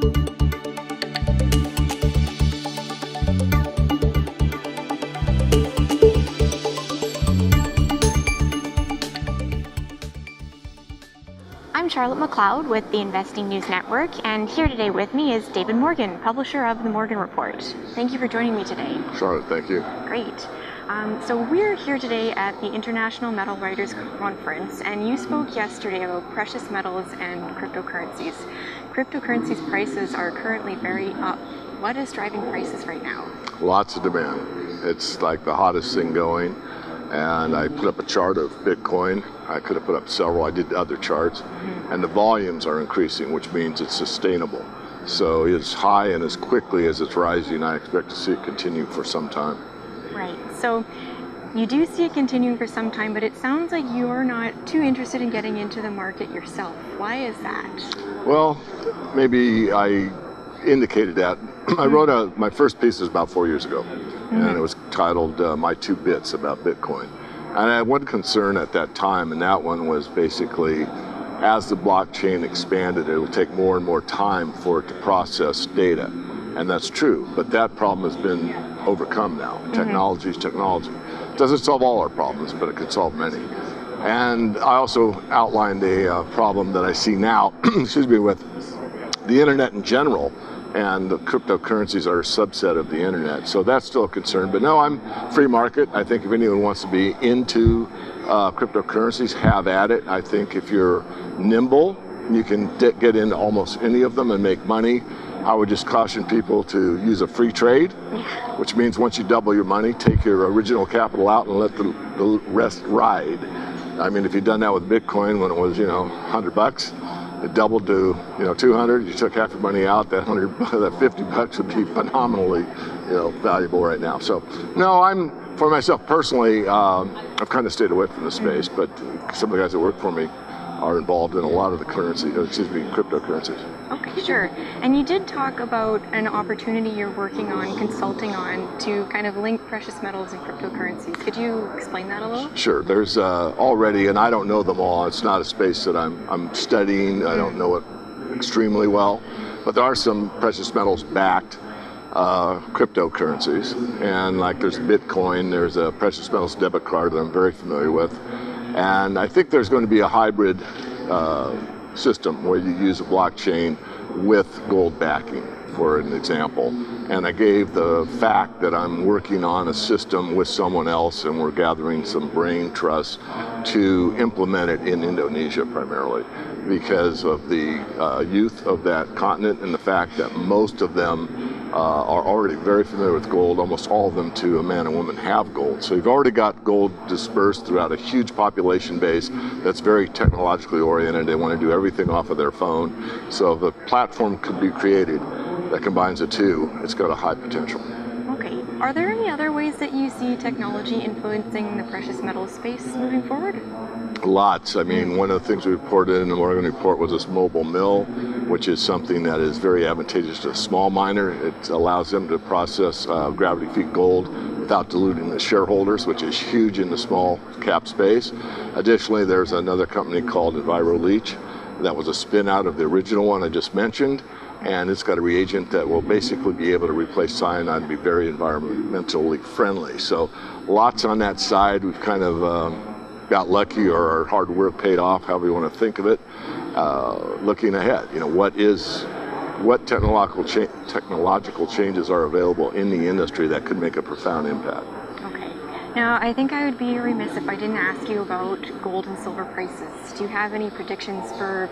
I'm Charlotte McLeod with the Investing News Network, and here today with me is David Morgan, publisher of the Morgan Report. Thank you for joining me today. Charlotte, thank you. Great. So we're here today at the International Metal Writers Conference, and you spoke yesterday about precious metals and cryptocurrencies. Cryptocurrencies prices are currently very up. What is driving prices right now? Lots of demand. It's like the hottest thing going. And I put up a chart of Bitcoin. I could have put up several. I did other charts. And the volumes are increasing, which means it's sustainable. So as high and as quickly as it's rising, I expect to see it continue for some time. Right. So you do see it continuing for some time, but it sounds like you're not too interested in getting into the market yourself. Why is that? Well, maybe I indicated that. I wrote my first piece was about 4 years ago, and it was titled My 2 Bits about Bitcoin. And I had one concern at that time, and that one was basically, as the blockchain expanded, it would take more and more time for it to process data. And that's true, but that problem has been overcome now. Technology is technology. It doesn't solve all our problems, but it can solve many. And I also outlined a problem that I see now, excuse me, with the internet in general, and the cryptocurrencies are a subset of the internet. So that's still a concern. But no, I'm free market. I think if anyone wants to be into cryptocurrencies, have at it. I think if you're nimble, you can get into almost any of them and make money. I would just caution people to use a free trade, which means once you double your money, take your original capital out and let the rest ride. I mean, if you'd done that with Bitcoin when it was, $100, it doubled to 200. You took half your money out. That $50 would be phenomenally valuable right now. So no, for myself personally, I've kind of stayed away from the space, but some of the guys that work for me are involved in a lot of the cryptocurrencies. Okay, sure. And you did talk about an opportunity you're working on, consulting on, to kind of link precious metals and cryptocurrencies. Could you explain that a little? Sure. There's already, and I don't know them all. It's not a space that I'm studying. I don't know it extremely well, but there are some precious metals backed cryptocurrencies, and like there's Bitcoin, there's a precious metals debit card that I'm very familiar with. And I think there's going to be a hybrid system where you use a blockchain with gold backing, for an example. And I gave the fact that I'm working on a system with someone else, and we're gathering some brain trust to implement it in Indonesia primarily, because of the youth of that continent and the fact that most of them are already very familiar with gold. Almost all of them, to a man and woman, have gold. So you've already got gold dispersed throughout a huge population base that's very technologically oriented. They want to do everything off of their phone. So if a platform could be created that combines the two, it's got a high potential. Okay. Are there any other ways that you see technology influencing the precious metals space moving forward? Lots. I mean, one of the things we reported in the Morgan Report was this mobile mill, which is something that is very advantageous to a small miner. It allows them to process gravity-feed gold without diluting the shareholders, which is huge in the small cap space. Additionally, there's another company called EnviroLeach that was a spin out of the original one I just mentioned, and it's got a reagent that will basically be able to replace cyanide and be very environmentally friendly. So lots on that side. We've kind of got lucky, or our hard work paid off, however you want to think of it. Looking ahead, what technological changes are available in the industry that could make a profound impact. Okay. Now, I think I would be remiss if I didn't ask you about gold and silver prices. Do you have any predictions for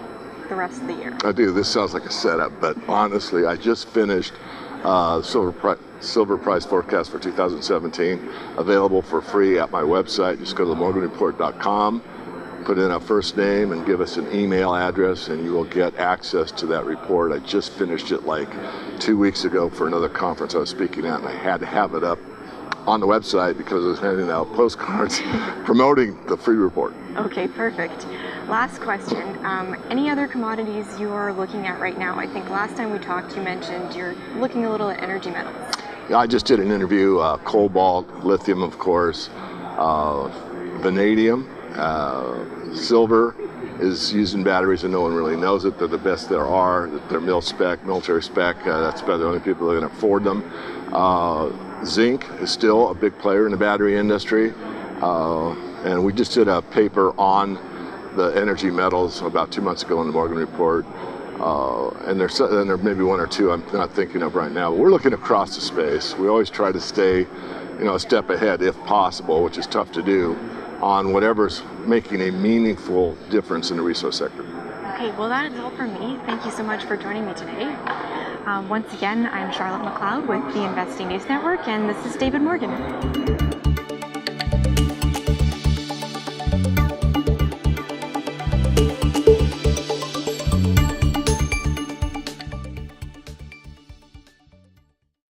the rest of the year? I do. This sounds like a setup, but honestly, I just finished silver price forecast for 2017, available for free at my website. Just go to themorganreport.com, put in a first name and give us an email address, and you will get access to that report. I just finished it like 2 weeks ago for another conference I was speaking at, and I had to have it up on the website because I was handing out postcards promoting the free report. Okay, perfect. Last question. Any other commodities you are looking at right now? I think last time we talked, you mentioned you're looking a little at energy metals. Yeah, I just did an interview, cobalt, lithium, of course, vanadium, silver, is using batteries and no one really knows it. They're the best there are. They're mil spec, military spec. That's about the only people that can afford them. Zinc is still a big player in the battery industry. And we just did a paper on the energy metals about 2 months ago in the Morgan Report. And there may be one or two I'm not thinking of right now. But we're looking across the space. We always try to stay, a step ahead if possible, which is tough to do, on whatever's making a meaningful difference in the resource sector. Okay, well that is all for me. Thank you so much for joining me today. Once again, I'm Charlotte McLeod with the Investing News Network, and this is David Morgan.